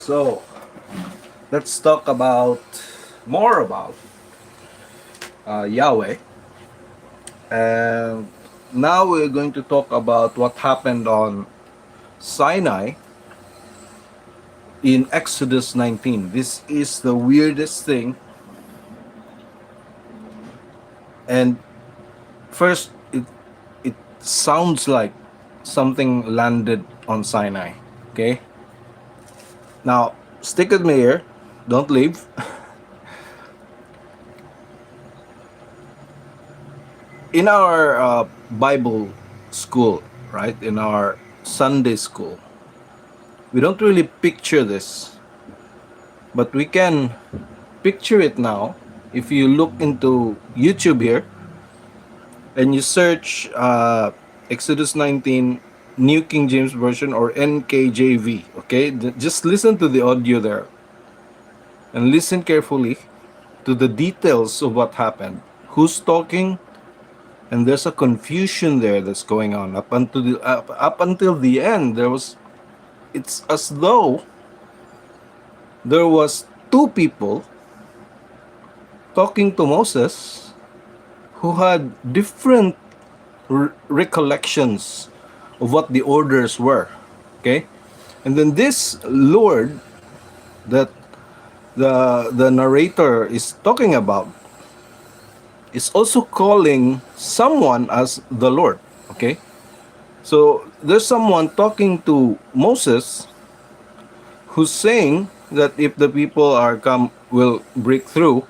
So let's talk about more about Yahweh. And now we're going to talk about what happened on Sinai in Exodus 19. This is the weirdest thing. And first, it sounds like something landed on Sinai. Okay. Now stick with me here. Don't leave. In our Bible school, right? In our Sunday school, we don't really picture this, but we can picture it now. If you look into YouTube here and you search Exodus 19 New King James Version or NKJV, okay, just listen to the audio there and listen carefully to the details of what happened, who's talking, and there's a confusion there that's going on up until the end. It's as though there was two people talking to Moses who had different recollections of what the orders were. Okay? And then this Lord that the narrator is talking about is also calling someone as the Lord. Okay? So there's someone talking to Moses who's saying that if the people will break through,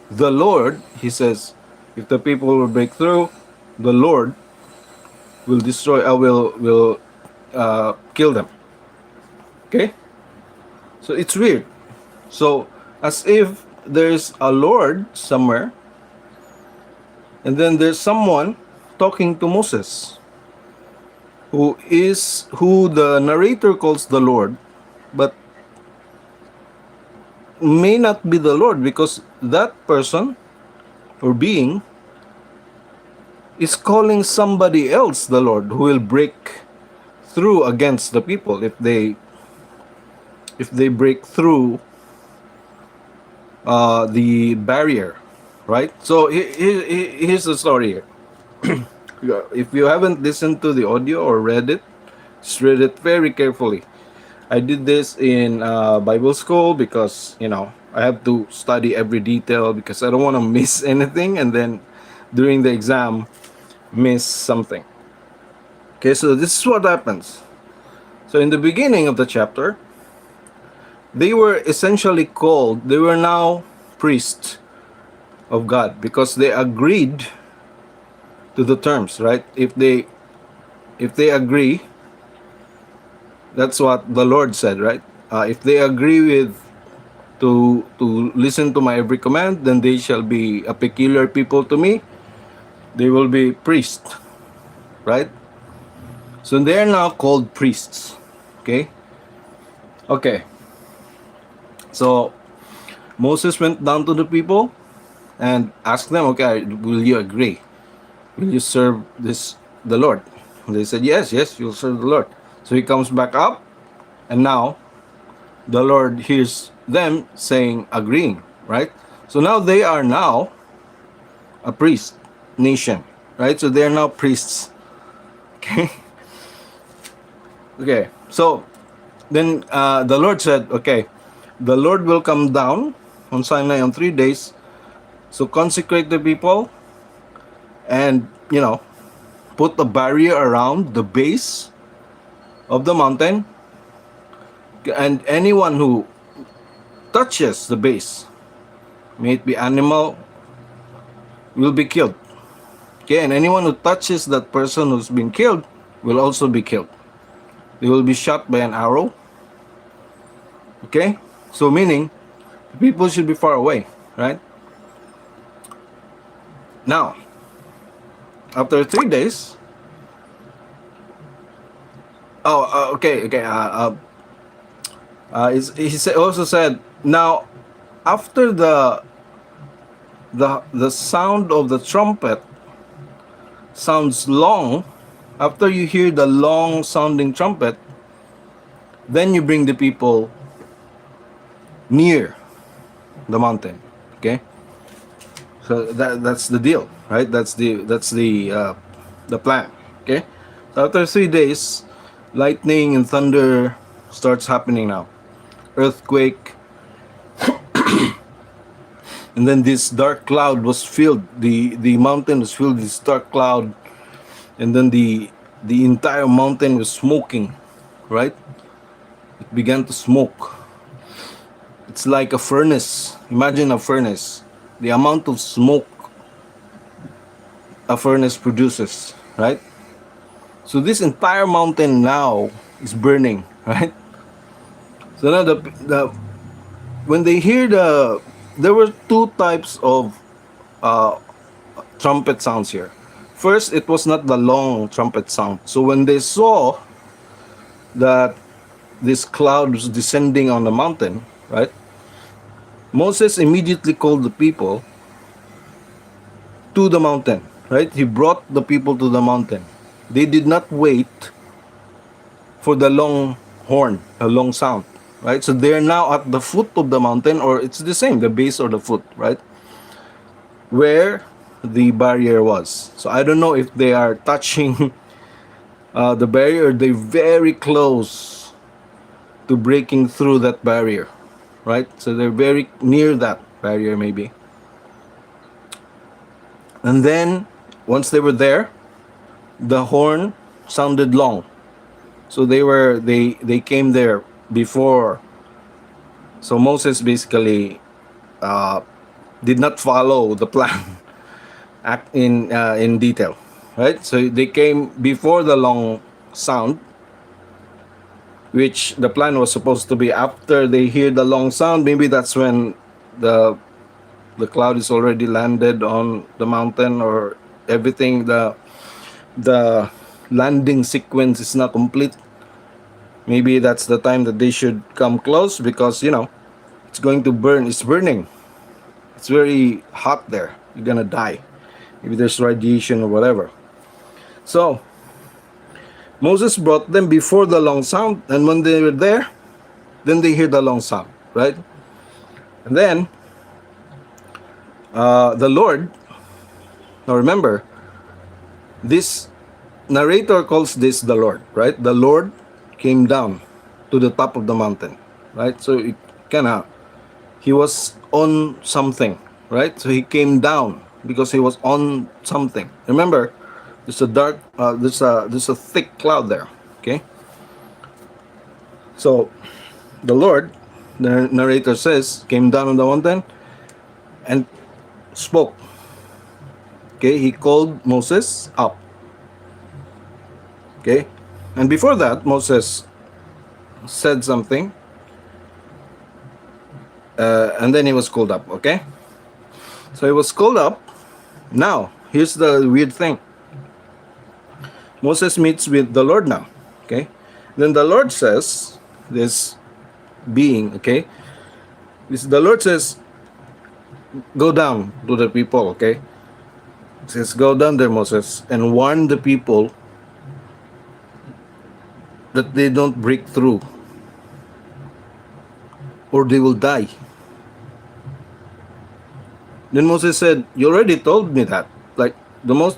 the Lord, he says, if the people will break through, the Lord will destroy. Will kill them. Okay, so it's weird. So as if there's a Lord somewhere, and then there's someone talking to Moses, who the narrator calls the Lord, but may not be the Lord, because that person or being is calling somebody else the Lord, who will break through against the people if they break through the barrier, right? So here's the story here. If you haven't listened to the audio or read it, just read it very carefully. I did this in Bible school because I have to study every detail, because I don't want to miss anything and then during the exam miss something. Okay, so this is what happens. So in the beginning of the chapter, they were essentially called, they were now priests of God, because they agreed to the terms, right? If they agree, that's what the Lord said, right? If they agree with to listen to my every command, then they shall be a peculiar people to me. They will be priests, right? So they are now called priests. Okay. So Moses went down to the people and asked them, okay, will you agree? Will you serve the Lord? And they said, yes, you'll serve the Lord. So he comes back up, and now the Lord hears them saying, agreeing, right? So now they are now a priest nation, right? So they are now priests. Okay. Okay. So then the Lord said, okay, the Lord will come down on Sinai on 3 days. So consecrate the people and, put a barrier around the base of the mountain. And anyone who touches the base, may it be animal, will be killed. Okay, and anyone who touches that person who's been killed will also be killed. They will be shot by an arrow. Okay, so meaning people should be far away, right? Now, after 3 days, also said, now after the sound of the trumpet sounds long, after you hear the long sounding trumpet, then you bring the people near the mountain. Okay, so that's the deal, right? That's the plan. Okay, so after 3 days, lightning and thunder starts happening now. Earthquake, and then this dark cloud was filled. The mountain was filled with this dark cloud, and then the entire mountain was smoking, right? It began to smoke. It's like a furnace. Imagine a furnace. The amount of smoke a furnace produces, right? So this entire mountain now is burning, right? So now the when they hear there were two types of uh, trumpet sounds here. First, it was not the long trumpet sound. So when they saw that this cloud was descending on the mountain, right? Moses immediately called the people to the mountain, right? He brought the people to the mountain. They did not wait for the long horn, the long sound, right? So they're now at the foot of the mountain, or it's the same, the base or the foot, right? Where the barrier was. So I don't know if they are touching the barrier, they're very close to breaking through that barrier, right? So they're very near that barrier, maybe. And then once they were there, the horn sounded long. So they came there before. So Moses basically did not follow the plan in detail, right? So they came before the long sound, which the plan was supposed to be after they hear the long sound. Maybe that's when the the cloud is already landed on the mountain, or everything, the landing sequence is not complete. Maybe that's the time that they should come close, because it's going to burn. It's burning. It's very hot there. You're gonna die. Maybe there's radiation or whatever. So Moses brought them before the long sound, and when they were there, then they hear the long sound, right? And then the Lord. Now remember, this narrator calls this the Lord, right? The Lord came down to the top of the mountain, right? So it he was on something, right? So he came down because he was on something. Remember, there's a dark, there's a thick cloud there. Okay. So the Lord, the narrator says, came down on the mountain and spoke. Okay, he called Moses up. Okay, and before that, Moses said something, and then he was called up. Okay, so he was called up. Now, here's the weird thing. Moses meets with the Lord now. Okay, then the Lord says, this being, okay, the Lord says, go down to the people. Okay, it says, go down there, Moses, and warn the people that they don't break through, or they will die. Then Moses said, you already told me that. Like, the most...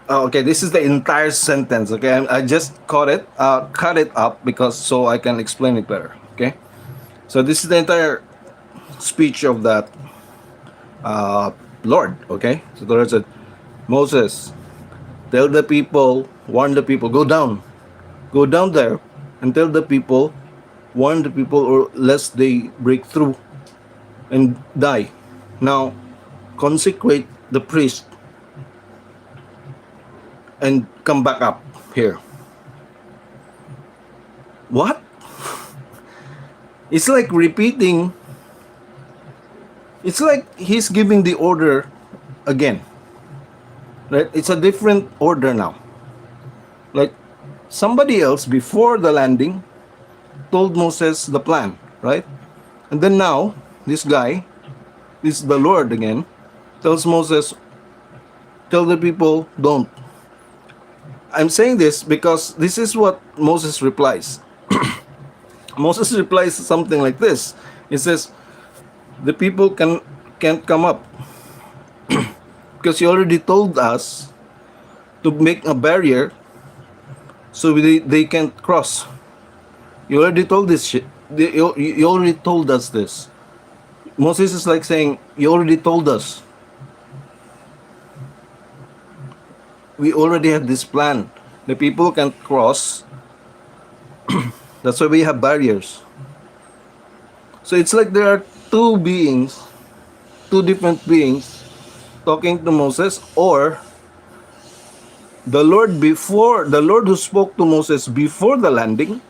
okay, this is the entire sentence, okay? I just cut it up because so I can explain it better, okay? So this is the entire speech of that Lord, okay? So the Lord said, Moses, tell the people, warn the people, go down there and tell the people, warn the people, or lest they break through and die. Now, consecrate the priest and come back up here. What? It's like repeating. It's like he's giving the order again. Right? It's a different order now. Like, somebody else before the landing told Moses the plan, right? And then now, this guy, this is the Lord again, tells Moses, tell the people, don't. I'm saying this because this is what Moses replies. Moses replies something like this. He says, the people can't come up because you already told us to make a barrier so they can't cross. You already told this shit. You already told us this. Moses is like saying, you already told us. We already have this plan. The people can't cross. That's why we have barriers. So it's like there are two beings, two different beings talking to Moses, or the Lord who spoke to Moses before the landing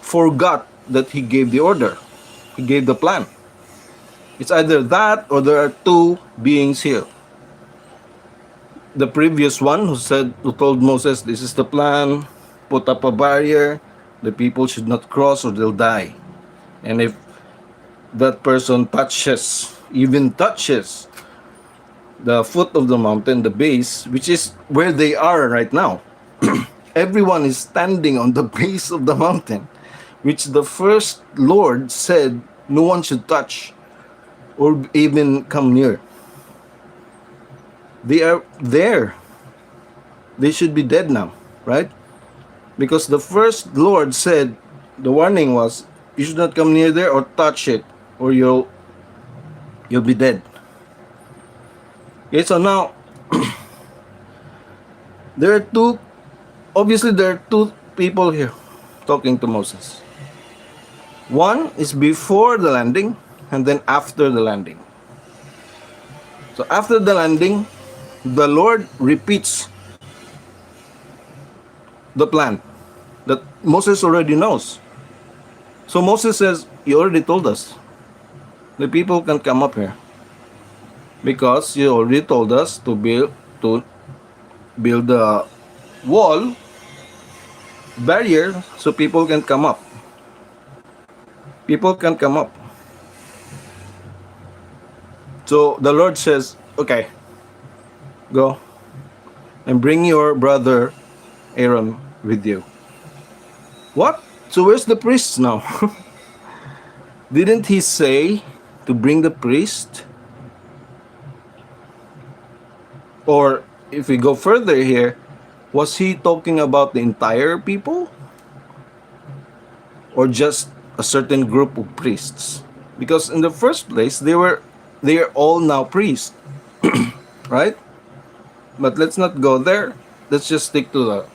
forgot that he gave the order. He gave the plan. It's either that or there are two beings here. The previous one who told Moses, this is the plan, put up a barrier, the people should not cross or they'll die. And if that person even touches the foot of the mountain, the base, which is where they are right now, everyone is standing on the base of the mountain, which the first Lord said no one should touch or even come near. They are there. They should be dead now, right? Because the first Lord said, the warning was, you should not come near there or touch it, or you'll be dead. Okay, so now there are two people here talking to Moses. One is before the landing, and then after the landing. So after the landing, the Lord repeats the plan that Moses already knows. So Moses says, you already told us. The people can come up here. Because you already told us to build a wall, barrier, so people can come up. People can come up. So the Lord says, okay, go and bring your brother Aaron with you. What? So where's the priests now? Didn't he say to bring the priest? Or if we go further here, was he talking about the entire people? Or just a certain group of priests? Because in the first place, they are all now priests. Right? But let's not go there. Let's just stick to the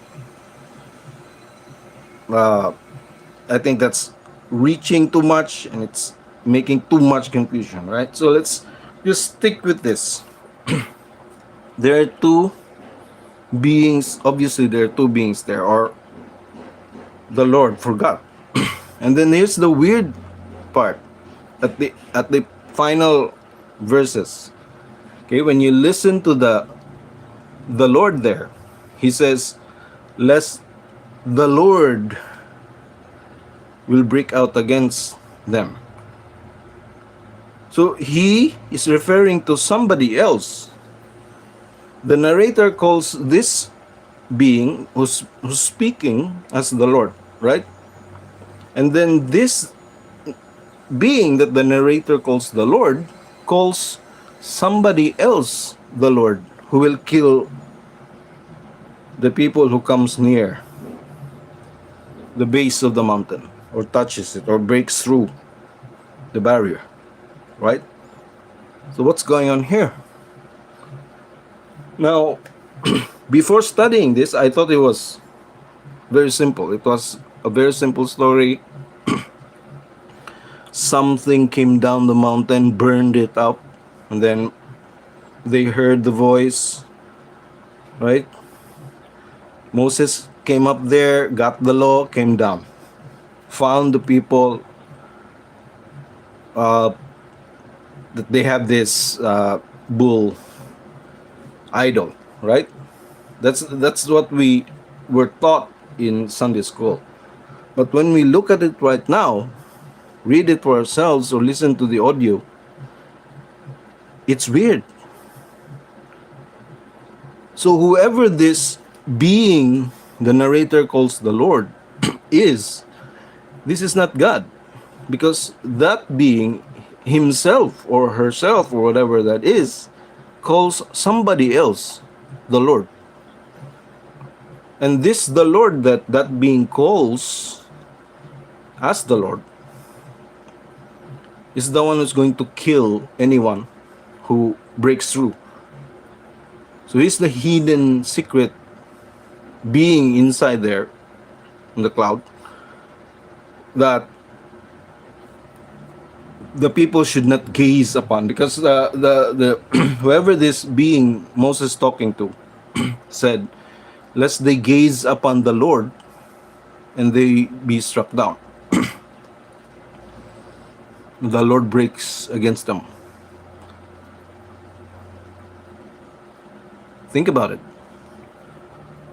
I think that's reaching too much and it's making too much confusion, right? So let's just stick with this. There are two beings, obviously there are two beings there, or the Lord forgot. And then here's the weird part at the final verses. Okay, when you listen to the Lord there, he says, lest the Lord will break out against them. So he is referring to somebody else. The narrator calls this being who's speaking as the Lord, right? And then this being that the narrator calls the Lord calls somebody else the Lord, who will kill the people who comes near the base of the mountain or touches it or breaks through the barrier, right? So what's going on here? Now, before studying this, I thought it was very simple. It was a very simple story. Something came down the mountain, burned it up, and then they heard the voice, right? Moses came up there, got the law, came down, found the people that they have this bull idol, right? That's what we were taught in Sunday school. But when we look at it right now, read it for ourselves or listen to the audio, it's weird. So whoever this being the narrator calls the Lord is This is not God, because that being himself or herself or whatever that is calls somebody else the Lord. And this the Lord that that being calls as the Lord is the one who's going to kill anyone who breaks through. So he's the hidden secret being inside there in the cloud that the people should not gaze upon, because the whoever this being Moses talking to said, lest they gaze upon the Lord and they be struck down. The Lord breaks against them. Think about it.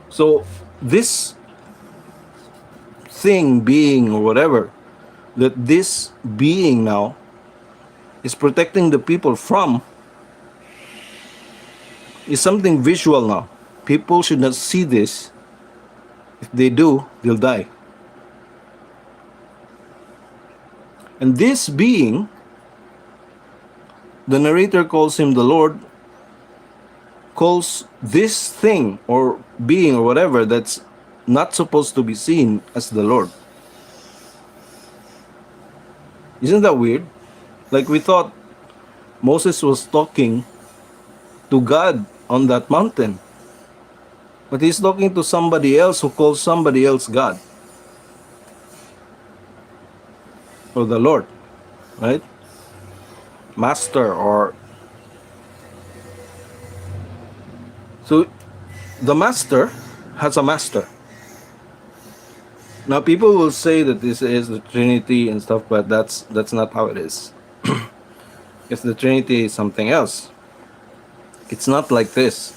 So this thing, being, or whatever, that this being now is protecting the people from is something visual now. People should not see this. If they do, they'll die. And this being, the narrator calls him the Lord, calls this thing or being or whatever that's not supposed to be seen as the Lord. Isn't that weird? Like, we thought Moses was talking to God on that mountain, but he's talking to somebody else who calls somebody else God or the Lord, right? Master, or so the master has a master. Now people will say that this is the Trinity and stuff, but that's not how it is. If the Trinity is something else, it's not like this.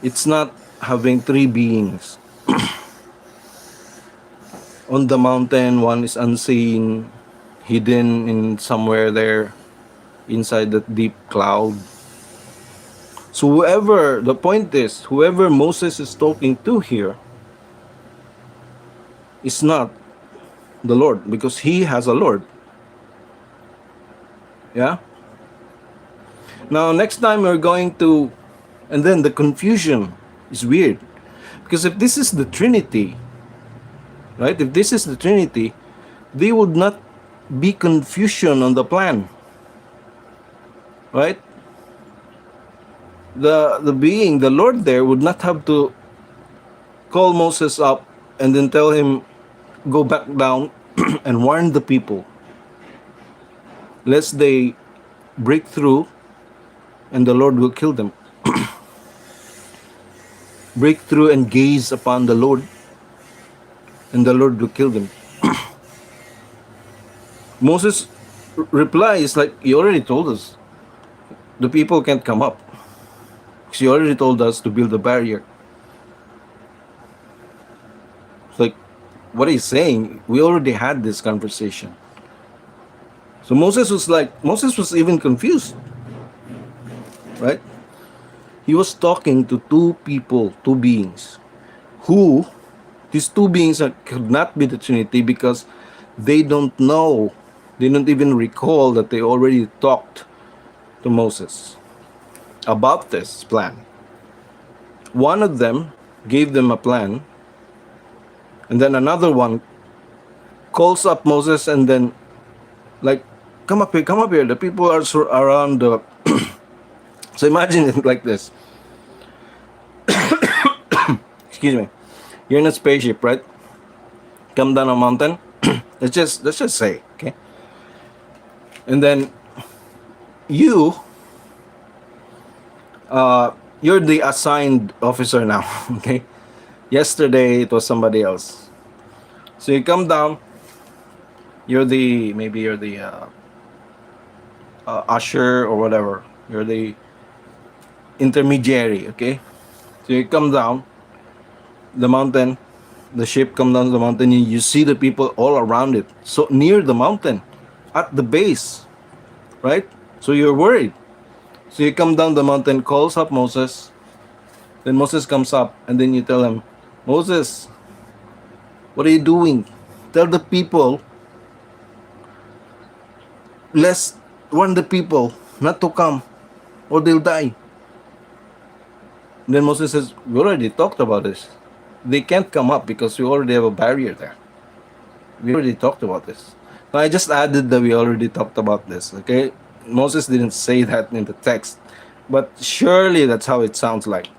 It's not having three beings. On the mountain, one is unseen, hidden in somewhere there, inside that deep cloud. So whoever, the point is, whoever Moses is talking to here is not the Lord, because he has a Lord. Yeah? Now, next time we're going to, and then the confusion is weird. Because if this is the Trinity, right? If this is the Trinity, there would not be confusion on the plan. Right? The being, the Lord there, would not have to call Moses up and then tell him, go back down and warn the people, lest they break through and the Lord will kill them. Break through and gaze upon the Lord, and the Lord will kill them. Moses' replies like, he already told us the people can't come up. He already told us to build a barrier. It's like, what he's saying, we already had this conversation. So Moses was even confused, right? He was talking to two people, two beings, who, these two beings could not be the Trinity, because they don't know, they don't even recall that they already talked to Moses about this plan. One of them gave them a plan, and then another one calls up Moses and then, like, come up here, the people are around the so imagine it like this. Excuse me. You're in a spaceship, right? Come down a mountain. let's just say, okay? And then you're the assigned officer now, okay? Yesterday it was somebody else. So you come down, you're the usher or whatever. You're the intermediary, okay? So you come down the mountain, the ship come down the mountain, and you see the people all around it, so near the mountain, at the base, right? So you're worried. So you come down the mountain, calls up Moses, then Moses comes up, and then you tell him, Moses, what are you doing? tell the people, let's warn the people not to come or they'll die. And then Moses says, we already talked about this. They can't come up because we already have a barrier there. We already talked about this. Now I just added that we already talked about this, okay? Moses didn't say that in the text, but surely that's how it sounds like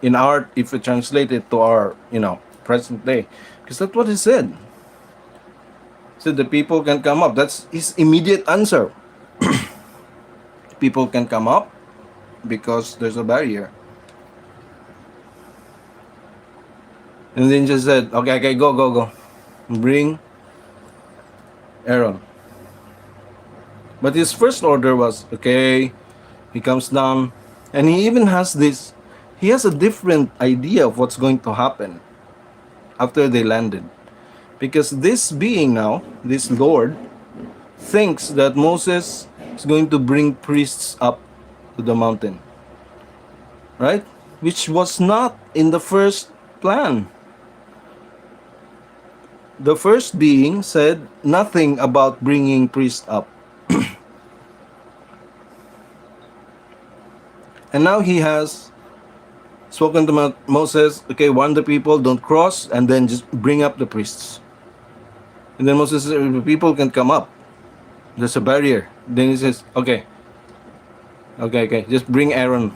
in our, if we translate it to our, present day, because that's what he said. So the people can come up. That's his immediate answer. People can come up because there's a barrier. And then just said, okay, go. Bring Aaron. But his first order was, okay, he comes down, and he even has this, he has a different idea of what's going to happen after they landed. Because this being now, this Lord, thinks that Moses is going to bring priests up to the mountain. Right? Which was not in the first plan. The first being said nothing about bringing priests up. And now he has spoken to Moses, okay, warn the people, don't cross, and then just bring up the priests. And then Moses says, the people can come up. There's a barrier. Then he says, okay, just bring Aaron.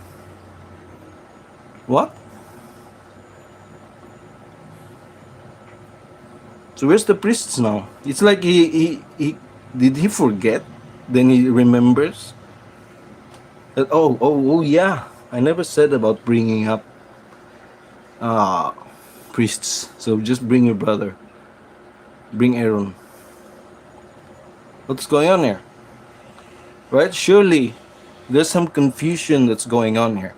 What? So where's the priests now? It's like he did he forget? Then he remembers that, oh yeah, I never said about bringing up priests. So just bring your brother. Bring Aaron. What's going on here? Right? Surely there's some confusion that's going on here.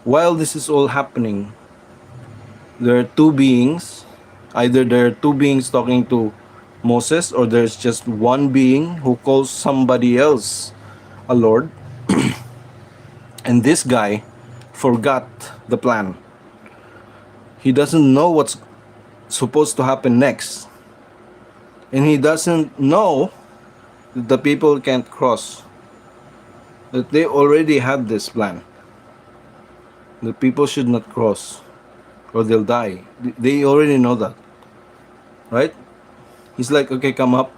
While this is all happening, there are two beings. Either there are two beings talking to Moses, or there's just one being who calls somebody else a Lord. And this guy forgot the plan. He doesn't know what's supposed to happen next. And he doesn't know that the people can't cross. That they already had this plan. The people should not cross or they'll die. They already know that. Right? He's like, okay, come up.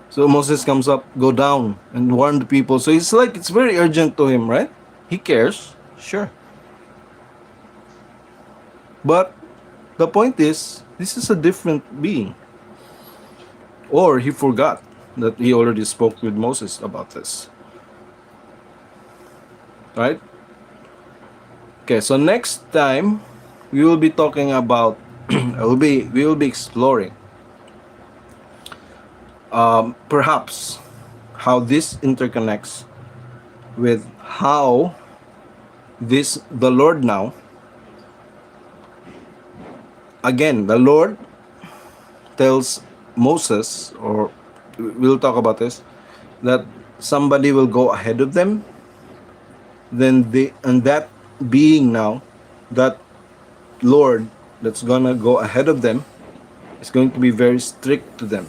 So Moses comes up, go down and warn the people. So it's like, it's very urgent to him, right? He cares, sure. But the point is, this is a different being. Or he forgot that he already spoke with Moses about this. Right? Okay, so next time we will be talking about we will be exploring perhaps how this interconnects with how the Lord now, again, the Lord tells Moses, or we'll talk about this, that somebody will go ahead of them. Then that being now, that Lord that's gonna go ahead of them, is going to be very strict to them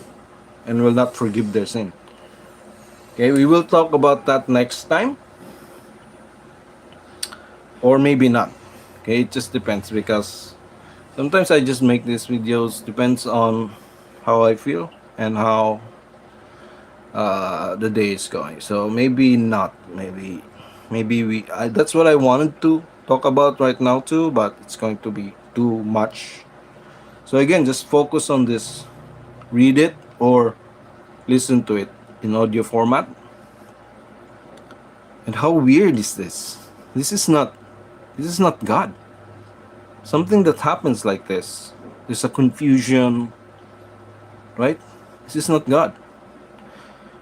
and will not forgive their sin. Okay, we will talk about that next time, or maybe not. Okay, it just depends, because sometimes I just make these videos, depends on how I feel and how the day is going. So maybe not, maybe that's what I wanted to talk about right now too, but it's going to be too much. So again, just focus on this, read it or listen to it in audio format. And how weird is this? This is not God. Something that happens like this, there's a confusion, right? This is not God.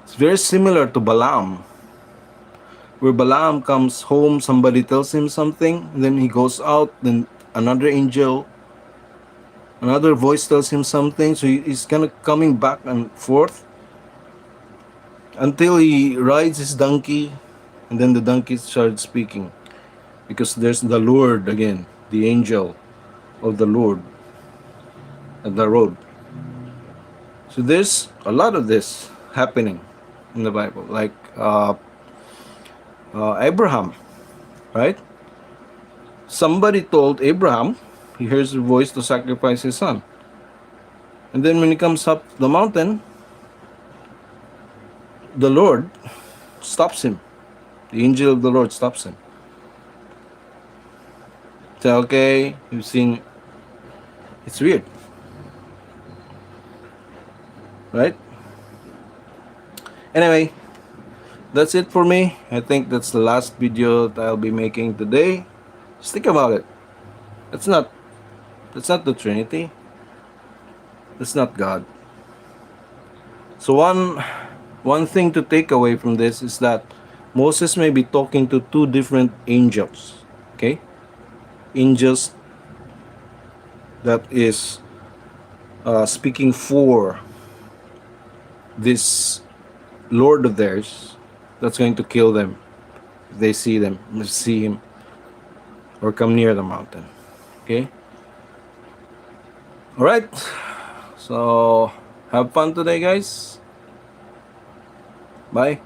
It's very similar to Balaam, where Balaam comes home, somebody tells him something, and then he goes out, then another voice tells him something, so he's kind of coming back and forth until he rides his donkey, and then the donkey starts speaking, because there's the Lord again, the angel of the Lord at the road. So there's a lot of this happening in the Bible, like Abraham, right? Somebody told Abraham, he hears a voice to sacrifice his son. And then when he comes up the mountain, the Lord stops him. The angel of the Lord stops him. Say, okay, you've seen, it's weird, right? Anyway, that's it for me. I think that's the last video that I'll be making today. Just think about it. That's not the Trinity. That's not God. So one thing to take away from this is that Moses may be talking to two different angels. Okay? Angels that is speaking for this Lord of theirs that's going to kill them if they see him or come near the mountain. Okay? Alright. So have fun today, guys. Bye.